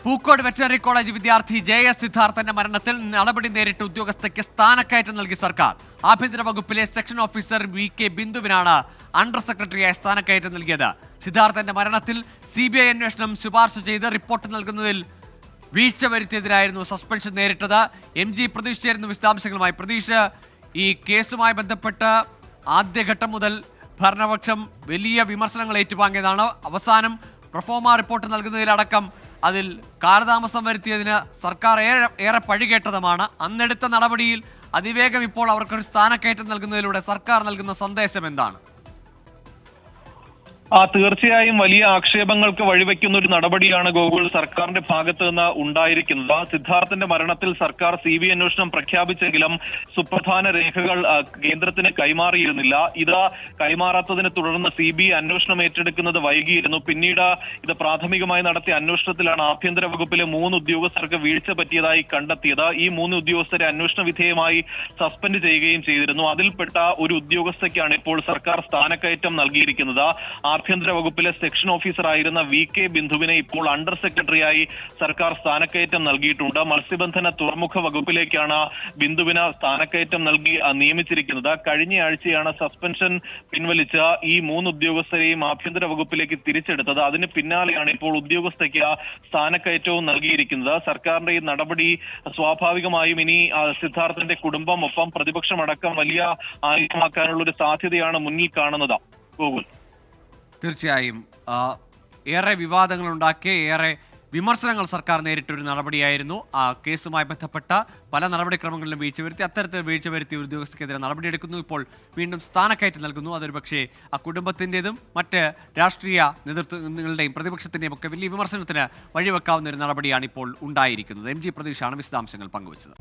Pookode veterinary college വിദ്യാർത്ഥി JS സിദ്ധാർത്ഥന്റെ മരണത്തിൽ നടപടി നേരിട്ട ഉദ്യോഗസ്ഥയ്ക്ക് സ്ഥാനക്കയറ്റം നൽകി സർക്കാർ. ആഭ്യന്തര വകുപ്പിലെ സെക്ഷൻ ഓഫീസർ VK ബിന്ദുവിനാണ് അണ്ടർ സെക്രട്ടറിയായി സ്ഥാനക്കയറ്റം നൽകിയത്. സിദ്ധാർത്ഥന്റെ മരണത്തിൽ CBI അന്വേഷണം ശുപാർശ ചെയ്ത് റിപ്പോർട്ട് നൽകുന്നതിൽ വീഴ്ച വരുത്തിയതിനായിരുന്നു സസ്പെൻഷൻ നേരിട്ടത്. MG പ്രതീഷ് ചേരുന്നു വിശദാംശങ്ങളുമായി. പ്രതീഷ്, ഈ കേസുമായി ബന്ധപ്പെട്ട് ആദ്യഘട്ടം മുതൽ ഭരണപക്ഷം വലിയ വിമർശനങ്ങൾ ഏറ്റുവാങ്ങിയതാണ്. അവസാനം പ്രൊഫോമ റിപ്പോർട്ട് നൽകുന്നതിലടക്കം അതിൽ കാലതാമസം വരുത്തിയതിന് സർക്കാർ ഏറെ പഴികേട്ടതുമാണ്. അന്നെടുത്ത നടപടിയിൽ അതിവേഗം ഇപ്പോൾ അവർക്കൊരു സ്ഥാനക്കയറ്റം നൽകുന്നതിലൂടെ സർക്കാർ നൽകുന്ന സന്ദേശം എന്താണ്? തീർച്ചയായും വലിയ ആക്ഷേപങ്ങൾക്ക് വഴിവെക്കുന്ന ഒരു നടപടിയാണ് ഗോകുൽ സർക്കാരിന്റെ ഭാഗത്ത് നിന്ന് ഉണ്ടായിരിക്കുന്നത്. സിദ്ധാർത്ഥന്റെ മരണത്തിൽ സർക്കാർ CBI അന്വേഷണം പ്രഖ്യാപിച്ചെങ്കിലും സുപ്രധാന രേഖകൾ കേന്ദ്രത്തിന് കൈമാറിയിരുന്നില്ല. ഇത് കൈമാറാത്തതിനെ തുടർന്ന് CBI അന്വേഷണം ഏറ്റെടുക്കുന്നത് വൈകിയിരുന്നു. പിന്നീട് ഇത് പ്രാഥമികമായി നടത്തിയ അന്വേഷണത്തിലാണ് ആഭ്യന്തര വകുപ്പിലെ 3 ഉദ്യോഗസ്ഥർക്ക് വീഴ്ച പറ്റിയതായി കണ്ടെത്തിയത്. ഈ 3 ഉദ്യോഗസ്ഥരെ അന്വേഷണ വിധേയമായി സസ്പെൻഡ് ചെയ്യുകയും ചെയ്തിരുന്നു. അതിൽപ്പെട്ട ഒരു ഉദ്യോഗസ്ഥയ്ക്കാണ് ഇപ്പോൾ സർക്കാർ സ്ഥാനക്കയറ്റം നൽകിയിരിക്കുന്നത്. ആഭ്യന്തര വകുപ്പിലെ സെക്ഷൻ ഓഫീസർ ആയിരുന്ന VK ബിന്ദുവിനെ ഇപ്പോൾ അണ്ടർ സെക്രട്ടറിയായി സർക്കാർ സ്ഥാനക്കയറ്റം നൽകിയിട്ടുണ്ട്. മത്സ്യബന്ധന തുറമുഖ വകുപ്പിലേക്കാണ് ബിന്ദുവിന് സ്ഥാനക്കയറ്റം നൽകി നിയമിച്ചിരിക്കുന്നത്. കഴിഞ്ഞ ആഴ്ചയാണ് സസ്പെൻഷൻ പിൻവലിച്ച ഈ 3 ഉദ്യോഗസ്ഥരെയും ആഭ്യന്തര വകുപ്പിലേക്ക് തിരിച്ചെടുത്തത്. അതിന് പിന്നാലെയാണ് ഇപ്പോൾ ഉദ്യോഗസ്ഥയ്ക്ക് സ്ഥാനക്കയറ്റവും നൽകിയിരിക്കുന്നത്. സർക്കാരിന്റെ ഈ നടപടി സ്വാഭാവികമായും ഇനി സിദ്ധാർത്ഥന്റെ കുടുംബം ഒപ്പം പ്രതിപക്ഷമടക്കം വലിയ ആയുധമാക്കാനുള്ള ഒരു സാധ്യതയാണ് മുന്നിൽ കാണുന്നത്. ഗോകുൽ, തീർച്ചയായും ഏറെ വിവാദങ്ങൾ ഉണ്ടാക്കിയ ഏറെ വിമർശനങ്ങൾ സർക്കാർ നേരിട്ടൊരു നടപടിയായിരുന്നു. ആ കേസുമായി ബന്ധപ്പെട്ട പല നടപടിക്രമങ്ങളിലും വീഴ്ച വരുത്തി, അത്തരത്തിൽ വീഴ്ച വരുത്തിയ ഉദ്യോഗസ്ഥർക്കെതിരെ നടപടിയെടുക്കുന്നു. ഇപ്പോൾ വീണ്ടും സ്ഥാനക്കയറ്റം നൽകുന്നു. അതൊരു പക്ഷേ ആ കുടുംബത്തിൻ്റെതും മറ്റ് രാഷ്ട്രീയ നേതൃത്വങ്ങളുടെയും പ്രതിപക്ഷത്തിൻ്റെയും ഒക്കെ വലിയ വിമർശനത്തിന് വഴിവെക്കാവുന്ന ഒരു നടപടിയാണ് ഇപ്പോൾ ഉണ്ടായിരിക്കുന്നത്. MG പ്രതീഷാണ് വിശദാംശങ്ങൾ പങ്കുവച്ചത്.